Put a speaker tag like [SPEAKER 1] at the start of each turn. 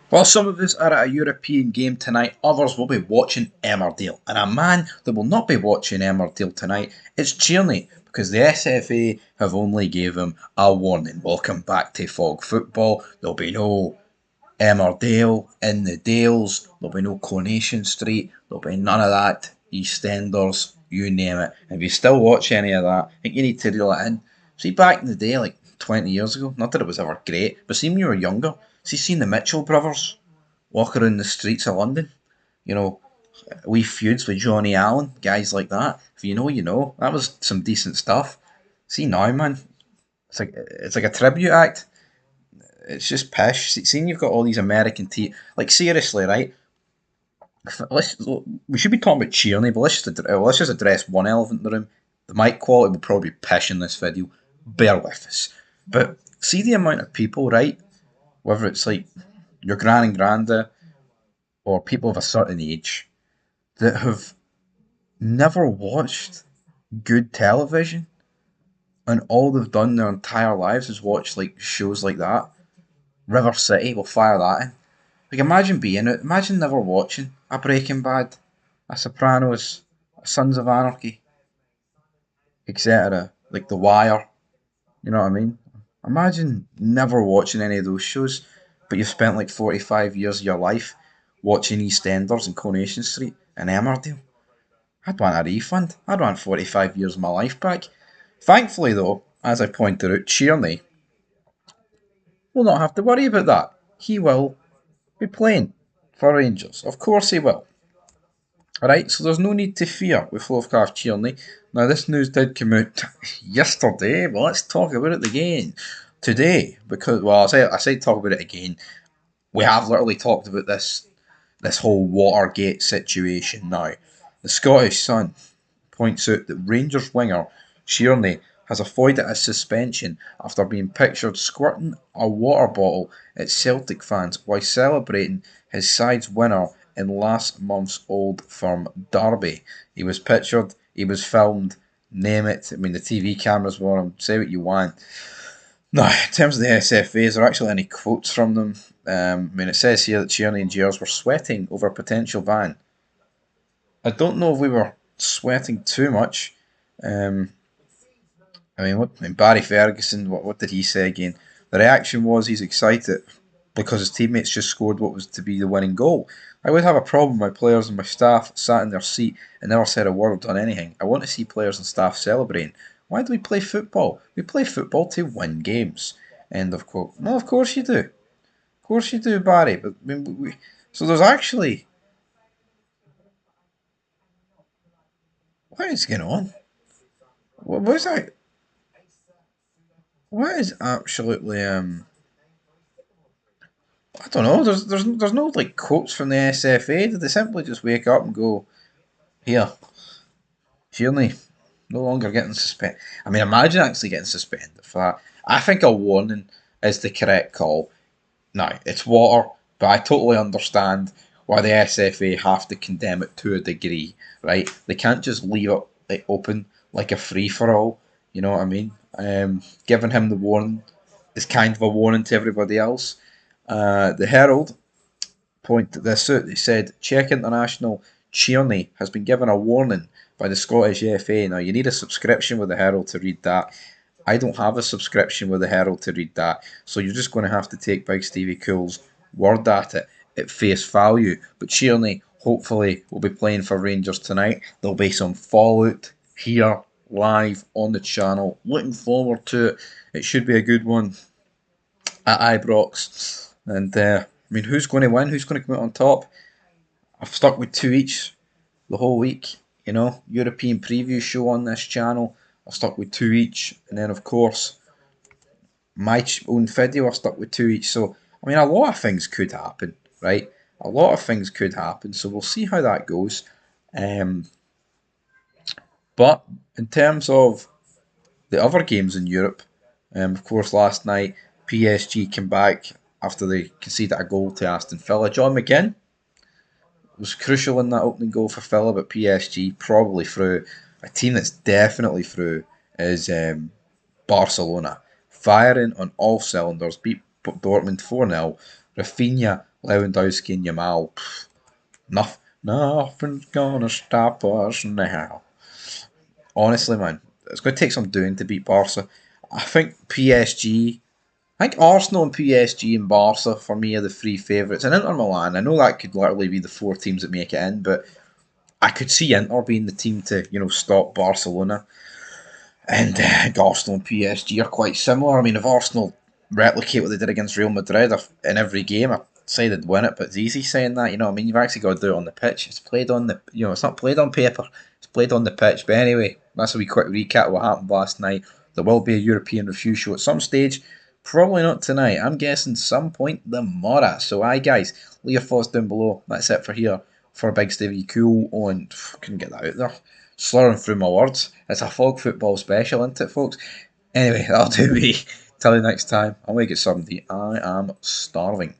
[SPEAKER 1] While some of us are at a European game tonight, others will be watching Emmerdale. And a man that will not be watching Emmerdale tonight is Cerny, because the SFA have only gave him a warning. Welcome back to Fog Football. There'll be no Emmerdale in the Dales. There'll be no Coronation Street. There'll be none of that. EastEnders, you name it. If you still watch any of that, I think you need to reel it in. See, back in the day, like 20 years ago, not that it was ever great, but see, when you were younger, see, seen the Mitchell brothers walk around the streets of London, you know, wee feuds with Johnny Allen, guys like that. If you know, you know. That was some decent stuff. See now, man, it's like a tribute act. It's just pish. Seeing you've got all these American like seriously, right? Let's we should be talking about Tierney, but let's just address one elephant in the room. The mic quality will probably be pish in this video. Bear with us. But see the amount of people, right? Whether it's like your gran and granda or people of a certain age that have never watched good television and all they've done their entire lives is watch like shows like that. River City, will fire that in. Like imagine being it. Imagine never watching a Breaking Bad, a Sopranos, a Sons of Anarchy, etc. Like The Wire. You know what I mean? Imagine never watching any of those shows, but you've spent like 45 years of your life watching EastEnders and Coronation Street and Emmerdale. I'd want a refund. I'd want 45 years of my life back. Thankfully, though, as I pointed out, Tierney will not have to worry about that. He will be playing for Rangers. Of course he will. Alright, so there's no need to fear with Lovecraft Tierney. Now, this news did come out yesterday, but let's talk about it again today. Because, well, I say talk about it again. We have literally talked about this whole Watergate situation now. The Scottish Sun points out that Rangers winger Cerny has avoided a suspension after being pictured squirting a water bottle at Celtic fans while celebrating his side's winner in last month's Old Firm derby. He was pictured, he was filmed, name it. I mean, the TV cameras were on him, say what you want. No, in terms of the SFA, is there actually any quotes from them? I mean, it says here that Cerny and Gers were sweating over a potential ban. I don't know if we were sweating too much. Um, Barry Ferguson, what did he say again? The reaction was he's excited because his teammates just scored what was to be the winning goal. I would have a problem if my players and my staff sat in their seat and never said a word or done anything. I want to see players and staff celebrating. Why do we play football? We play football to win games. End of quote. No, of course you do. Of course you do, Barry. But I mean, so there's actually what is going on? What is that? What is absolutely I don't know. There's no like quotes from the SFA. Did they simply just wake up and go, here, Tierney, no longer getting suspended? I mean, imagine actually getting suspended for that. I think a warning is the correct call. Now, it's water, but I totally understand why the SFA have to condemn it to a degree, right? They can't just leave it like, open like a free for all. You know what I mean? Giving him the warning is kind of a warning to everybody else. The Herald pointed this out. They said Czech international Tierney has been given a warning by the Scottish FA. Now, you need a subscription with the Herald to read that. I don't have a subscription with the Herald to read that, so you're just going to have to take Big Stevie Cool's word at it at face value. But Tierney, hopefully, will be playing for Rangers tonight. There'll be some fallout here live on the channel. Looking forward to it. It should be a good one at Ibrox. And I mean, who's going to win? Who's going to come out on top? I've stuck with two each the whole week. You know, European preview show on this channel. I stuck with two each, and then of course my own video. I stuck with two each. So I mean, a lot of things could happen, right? A lot of things could happen. So we'll see how that goes. Um, but in terms of the other games in Europe, of course, last night PSG came back after they conceded a goal to Aston Villa. John McGinn was crucial in that opening goal for Villa, but PSG probably through. A team that's definitely through is Barcelona. Firing on all cylinders, beat Dortmund 4-0. Rafinha, Lewandowski, and Yamal. Nothing's gonna stop us now. Honestly, man, it's going to take some doing to beat Barca. I think PSG. I think Arsenal and PSG and Barca for me are the three favourites, and Inter Milan. I know that could literally be the four teams that make it in, but I could see Inter being the team to stop Barcelona. And Arsenal and PSG are quite similar. I mean, if Arsenal replicate what they did against Real Madrid in every game, I'd say they'd win it, but it's easy saying that. I mean, you've actually got to do it on the pitch. It's played on the, it's not played on paper. It's played on the pitch. But anyway, that's a wee quick recap of what happened last night. There will be a European review show at some stage. Probably not tonight. I'm guessing some point tomorrow. So, aye, guys, leave your thoughts down below. That's it for here for Big Stevie Cool on. Couldn't get that out there. Slurring through my words. It's a fog football special, isn't it, folks? Anyway, that'll do me. Till the next time, I'll make it something. I am starving.